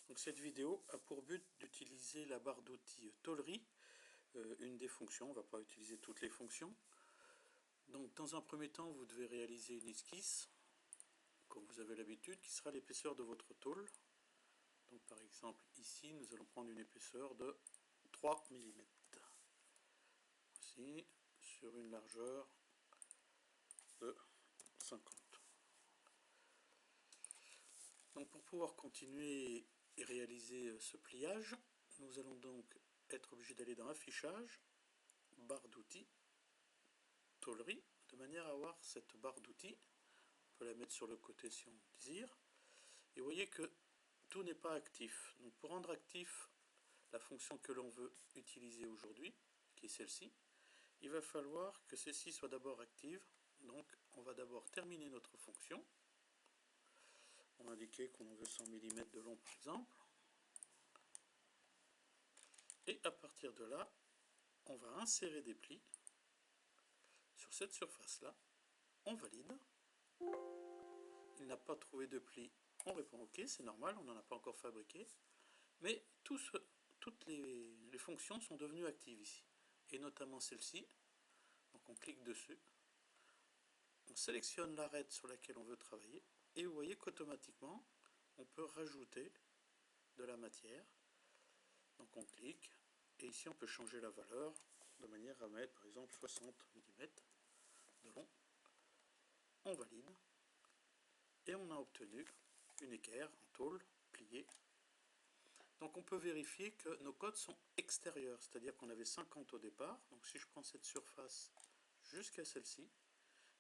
Donc cette vidéo a pour but d'utiliser la barre d'outils tôlerie, une des fonctions, on ne va pas utiliser toutes les fonctions. Donc dans un premier temps, vous devez réaliser une esquisse, comme vous avez l'habitude, qui sera l'épaisseur de votre tôle. Donc par exemple ici, nous allons prendre une épaisseur de 3 mm. Voici, sur une largeur de 50. Donc pour pouvoir continuer et réaliser ce pliage, nous allons donc être obligés d'aller dans Affichage, barre d'outils, tôlerie, de manière à avoir cette barre d'outils. On peut la mettre sur le côté si on désire. Et vous voyez que tout n'est pas actif. Donc pour rendre actif la fonction que l'on veut utiliser aujourd'hui, qui est celle-ci, il va falloir que celle-ci soit d'abord active. Donc on va d'abord terminer notre fonction. On va indiquer qu'on veut 100 mm de long par exemple. Et à partir de là, on va insérer des plis sur cette surface-là. On valide. Il n'a pas trouvé de pli, on répond OK, c'est normal, on n'en a pas encore fabriqué. Mais toutes les fonctions sont devenues actives ici. Et notamment celle-ci. Donc on clique dessus. On sélectionne l'arête sur laquelle on veut travailler. Et vous voyez qu'automatiquement, on peut rajouter de la matière. Donc on clique. Et ici, on peut changer la valeur de manière à mettre, par exemple, 60 mm de long. On valide. Et on a obtenu une équerre en tôle pliée. Donc on peut vérifier que nos codes sont extérieurs, c'est-à-dire qu'on avait 50 au départ. Donc si je prends cette surface jusqu'à celle-ci,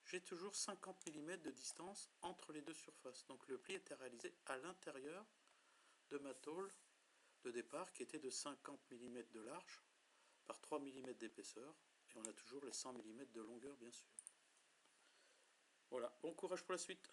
j'ai toujours 50 mm de distance entre les deux surfaces. Donc le pli était réalisé à l'intérieur de ma tôle de départ qui était de 50 mm de large par 3 mm d'épaisseur. Et on a toujours les 100 mm de longueur bien sûr. Voilà, bon courage pour la suite.